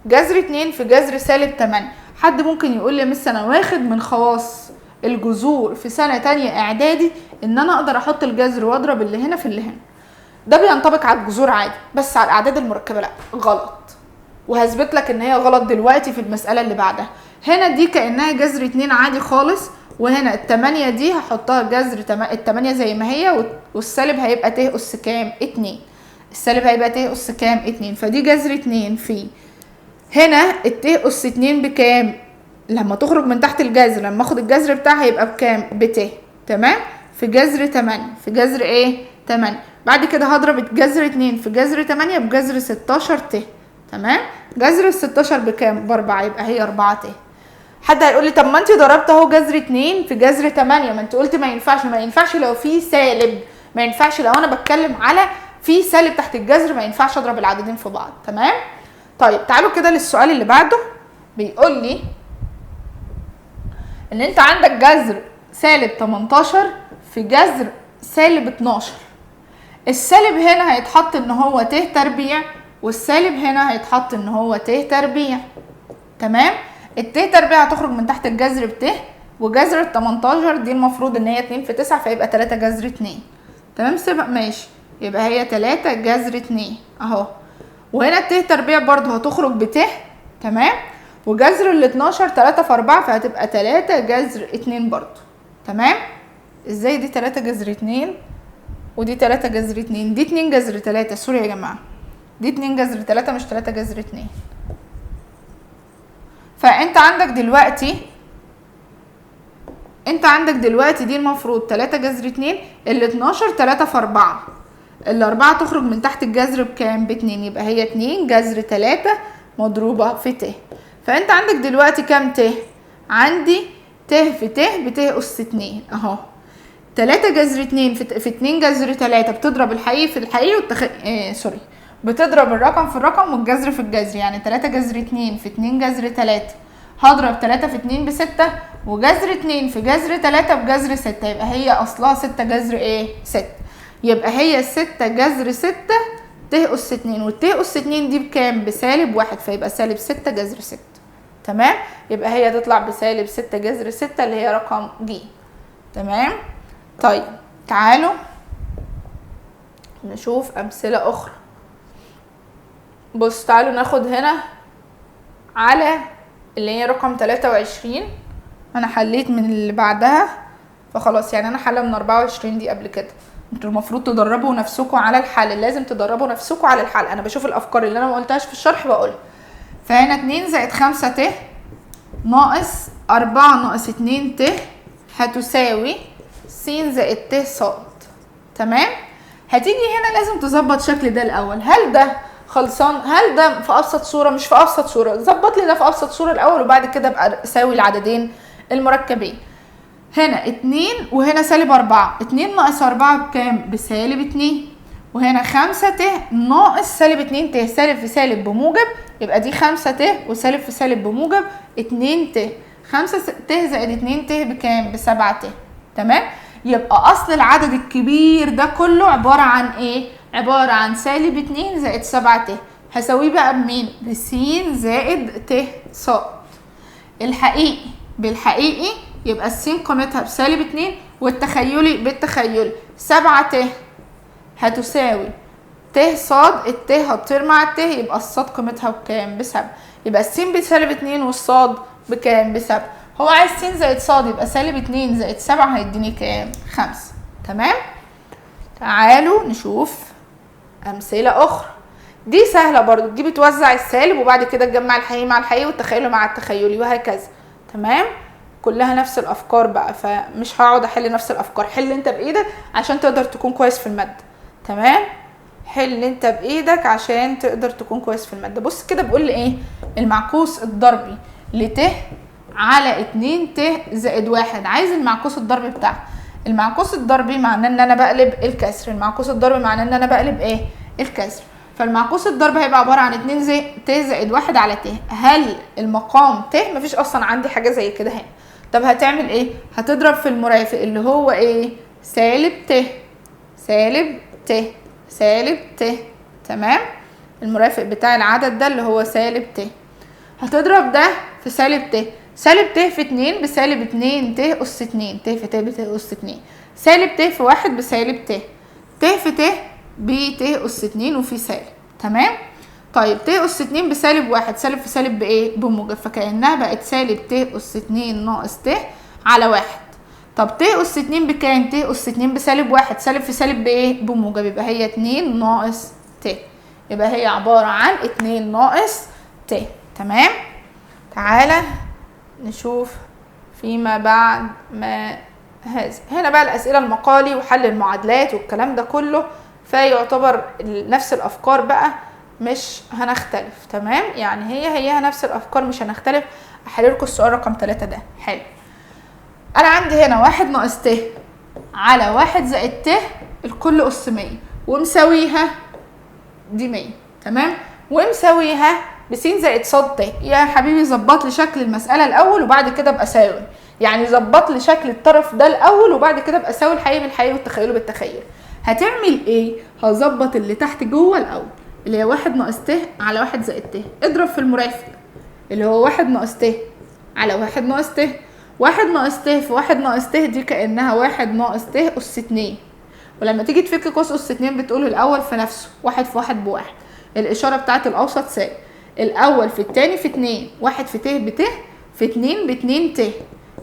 جذر 2 في جذر سالب 8. حد ممكن يقول لي مس انا واخد من خواص الجذور في سنة تانية اعدادي ان انا اقدر احط الجذر واضرب اللي هنا في اللي هنا. ده بينطبق على الجذور عادي، بس على الاعداد المركبة لا، غلط. وهثبت لك ان هي غلط دلوقتي في المسألة اللي بعدها. هنا دي كأنها جذر 2 عادي خالص، وهنا التمانية دي هحطها جذر التمانية زي ما هي، والسالب هيبقى ت أس كام؟ 2. السالب هيبقى ت أس كام؟ 2. فدي جذر 2 في هنا الت أس 2 بكام؟ لما تخرج من تحت الجذر، لما اخد الجذر بتاعها هيبقى بكام؟ بت. تمام. في جذر 8 في جذر ايه؟ 8. بعد كده هضرب الجذر 2 في جذر 8 بجذر 16 ت. تمام. جذر ال 16 بكام؟ ب4، يبقى هي 4 ت. حد هيقول لي طب ما انت ضربت اهو جذر 2 في جذر 8، ما انت قلت ما ينفعش. ما ينفعش لو في سالب، ما ينفعش لو انا بتكلم على في سالب تحت الجذر، ما ينفعش اضرب العددين في بعض. تمام. طيب تعالوا كده للسؤال اللي بعده. بيقول لي ان انت عندك جذر سالب 18 في جذر سالب 12. السالب هنا هيتحط ان هو ت تربيع، والسالب هنا هيتحط ان هو ت تربيع. تمام. الت تربيع هتخرج من تحت الجذر بت، وجذر ال 18 دي المفروض ان هي 2 في 9 فيبقى 3 جذر 2. تمام. سيبها ماشي، يبقى هي 3 جذر 2 اهو. وهنا الت تربيع برضو هتخرج بت. تمام. وجذر ال 12 3 في 4 فهتبقى 3 جذر 2 برضو. تمام. ازاي دي 3 جذر 2 ودي 3 جذر 2؟ دي 2 جذر 3، سوري يا جماعه، دي 2 جذر 3 مش 3 جذر 2. فانت عندك دلوقتي دي المفروض 3 جذر 2، ال 12 3 في 4، ال 4 تخرج من تحت الجذر بكام؟ ب2، يبقى هي 2 جذر 3 مضروبه في ت. فانت عندك دلوقتي كام ت؟ عندي ت في ت بت أس 2 اهو. 3 جذر 2 في 2 جذر 3 بتضرب الحقيقي في الحقيقي بتضرب الرقم في الرقم والجذر في الجذر، يعني 3 جذر 2 في 2 جذر 3 هضرب 3 في 2 ب6، وجذر 2 في جذر 3 بجذر 6، يبقى هي اصلها 6 جذر ايه؟ 6. يبقى هي 6 جذر 6 ت أس 2، والت أس 2 دي بكام؟ بسالب 1، فيبقى سالب 6 جذر 6. تمام. يبقى هي تطلع بسالب 6 جذر 6 اللي هي رقم ج. تمام. طيب تعالوا نشوف امثله اخرى. بص تعالوا ناخد هنا على اللي هي رقم 23. انا حليت من اللي بعدها فخلاص، يعني انا حله من 24 دي قبل كده. انتوا المفروض تدربوا نفسكم على الحل، لازم تدربوا نفسكم على الحل. انا بشوف الافكار اللي انا ما قلتهاش في الشرح بقولها. فهنا 2 زائد 5 ت ناقص 4 ناقص 2 ت هتساوي س زائد ت ص. تمام. هتيجي هنا لازم تظبط شكل ده الاول. هل ده خلصان؟ هل ده في ابسط صوره؟ مش في ابسط صوره. ظبط لي ده في ابسط صوره الاول، وبعد كده ابقى اساوي العددين المركبين. هنا 2 وهنا سالب 4. 2 ناقص 4 بكام؟ بسالب 2. وهنا 5 ت ناقص سالب 2 ت، سالب في سالب بموجب، يبقى دي 5 ت وسالب في سالب بموجب 2 ت. 5 ت زائد 2 ت بكام؟ ب7 ت. تمام. يبقى اصل العدد الكبير ده كله عباره عن ايه؟ عباره عن سالب 2 زائد 7 ت. هساويه بقى بمين؟ بس زائد ت ص. الحقيقي بالحقيقي يبقى الس قيمتها بسالب 2، والتخيلي بالتخيلي 7 ت هتساوي ت ص. الت هتطير مع الت، يبقى الصاد قيمتها بكام؟ ب7. يبقى الس بسالب 2 والصاد بكام؟ ب7. هو عايز س زائد ص، يبقى سالب 2 زائد 7 هيديني كام؟ 5. تمام. تعالوا نشوف امثله اخرى. دي سهله برضو، دي بتوزع السالب وبعد كده تجمع الحقيقي مع الحقيقي والتخيلي مع التخيلي وهكذا. تمام. كلها نفس الافكار بقى، فمش هقعد احل نفس الافكار. حل انت بايدك عشان تقدر تكون كويس في الماده. تمام. حل انت بايدك عشان تقدر تكون كويس في الماده. بص كده بيقول لي ايه؟ المعكوس الضربي لت على 2 ت زائد 1. عايز المعكوس الضربي بتاعها. المعكوس الضربي معناه ان انا بقلب الكسر. المعكوس الضربي معناه ان انا بقلب ايه؟ الكسر. فالمعكوس الضرب هيبقى عباره عن 2 ت زائد 1 على ت. هل المقام ت؟ مفيش اصلا عندي حاجه زي كده هنا. طب هتعمل ايه؟ هتضرب في المرافق اللي هو ايه؟ سالب ت سالب ت سالب ت. تمام؟ المرافق بتاع العدد ده اللي هو سالب ت. هتضرب ده في سالب ت. سالب ت في 2 بسالب 2 ت أس 2. ت في ت بت أس 2. سالب ت في 1 بسالب ت. ت في ت ت أس 2 وفي سالب. تمام؟ طيب ت أس 2 بسالب 1. سالب في سالب بإيه؟ بموجب. فكأنها بقت سالب ت أس 2 ناقص ت على 1. طب ت أس 2 بكام؟ ت أس 2 بسالب 1. سالب في سالب بإيه؟ بموجب. يبقى هي 2 ناقص ت. يبقى هي عبارة عن 2 ناقص ت. تمام؟ تعالى نشوف فيما بعد ما هذا. هنا بقى الأسئلة المقالي وحل المعادلات والكلام ده كله، فيعتبر نفس الأفكار بقى، مش هنختلف. تمام؟ يعني هي نفس الأفكار، مش هنختلف. أحللكوا السؤال رقم 3 ده. حلو. أنا عندي هنا 1 ناقص ت على 1 زائد ت الكل أس 100 ومساويها دي 100. تمام؟ ومساويها بس زائد ص ت. يا حبيبي ظبط لي شكل المسألة الأول وبعد كده ابقى ساوي. يعني ظبط لي شكل الطرف ده الأول وبعد كده ابقى ساوي الحقيقي بالحقيقي والتخيل بالتخيل. هتعمل ايه؟ هظبط اللي تحت جوه الأول اللي هي 1 ناقص ت على 1 زائد ت. اضرب في المرافق اللي هو 1 ناقص ت على 1 ناقص ت. 1 ناقص ت في 1 ناقص ت دي كأنها 1 ناقص ت أس 2. ولما تيجي تفك قوس أس 2 بتقول الأول في نفسه. 1 في 1 بواحد. الإشارة بتاعت الأوسط سالب. الأول في التاني في 2. 1 في ت بت في 2 ب2 ت.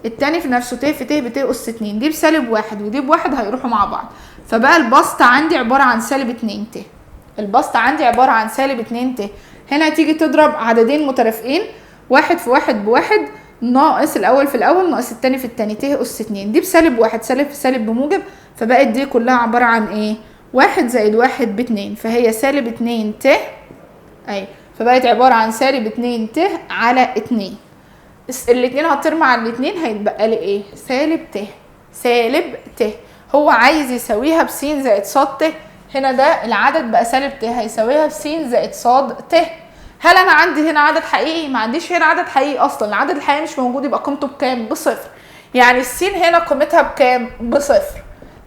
التاني في نفسه ت في ت بت أس 2. دي بسالب 1 ودي بواحد هيروحوا مع بعض. فبقى البسط عندي عبارة عن سالب 2 ت. البسط عندي عبارة عن سالب 2 ت. هنا تيجي تضرب عددين مترافقين. 1 في 1 بواحد ناقص الأول في الأول ناقص التاني في التاني ت أس 2. دي بسالب 1. سالب في سالب بموجب. فبقت دي كلها عبارة عن ايه؟ 1 زائد 1 ب2. فهي سالب 2 ت. ايوه. فبقت عبارة عن سالب 2 ت على 2. الاتنين هتطير مع الاتنين هيتبقى لي ايه؟ سالب ت. سالب ت. هو عايز يساويها بس زائد ص ت. هنا ده العدد بقى سالب ت هيساويها بس زائد ص ت. هل انا عندي هنا عدد حقيقي؟ ما عنديش هنا عدد حقيقي اصلا. العدد الحقيقي مش موجود. يبقى قيمته بكام؟ بصفر. يعني السين هنا قيمتها بكام؟ بصفر.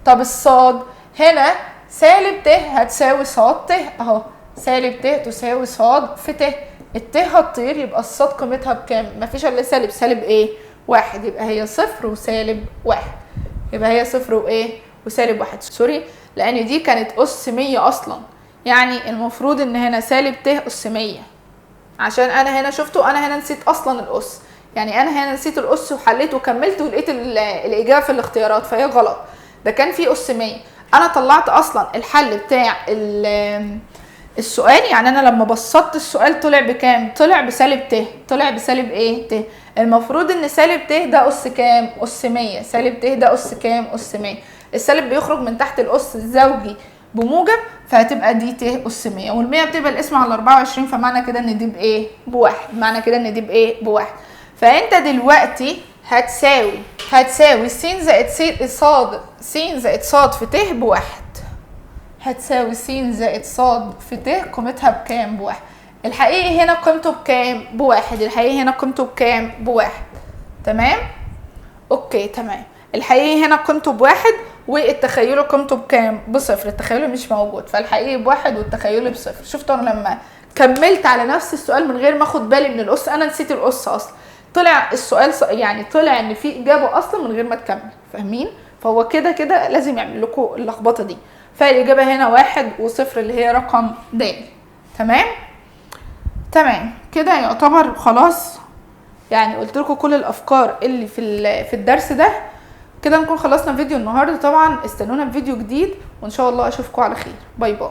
طب الصاد هنا سالب ت هتساوي ص ت اهو. سالب ت تساوي ص في ت. الت هتطير يبقى الصاد قيمتها بكام؟ مفيش الا سالب. سالب ايه؟ 1. يبقى هي صفر وسالب 1. يبقى هي صفر وايه؟ وسالب 1. سوري لان دي كانت أس 100 اصلا. يعني المفروض ان هنا سالب ت أس 100. عشان انا هنا شفتوا انا هنا نسيت اصلا الأس. يعني انا هنا نسيت الأس وحليت وكملت ولقيت الإجابة في الاختيارات فهي غلط. ده كان في أس 100. انا طلعت اصلا الحل بتاع السؤال. يعني انا لما بسطت السؤال طلع بكام؟ طلع بسالب ت. طلع بسالب ايه؟ ت. المفروض ان سالب ت ده أس كام؟ أس 100. سالب ت ده أس كام؟ أس 100. السالب بيخرج من تحت الأس الزوجي بموجب فهتبقى دي ت أس 100. وال100 بتبقى القسمة على 24 فمعنى كده ان دي بايه؟ بواحد. معنى كده ان دي بايه؟ بواحد. فانت دلوقتي هتساوي س زائد ص س زائد ص في ت بواحد. هتساوي س زائد ص في ت قيمتها بكام؟ بواحد. الحقيقي هنا قيمته بكام؟ بواحد. الحقيقي هنا قيمته بكام؟ بواحد. تمام؟ اوكي تمام. الحقيقي هنا قيمته بواحد والتخيلي قيمته بكام؟ بصفر. التخيلي مش موجود فالحقيقي بواحد والتخيلي بصفر. شفتوا انا لما كملت على نفس السؤال من غير ما اخد بالي من الأس انا نسيت الأس اصلا. طلع السؤال يعني طلع ان في اجابه اصلا من غير ما تكمل. فاهمين؟ فهو كده كده لازم يعمل لكم اللخبطه دي. فالاجابه هنا 1 وصفر اللي هي رقم د. تمام؟ تمام كده يعتبر خلاص. يعني قلت لكم كل الافكار اللي في الدرس ده. كده نكون خلصنا فيديو النهارده. طبعا استنونا في فيديو جديد وان شاء الله اشوفكم على خير. باي باي.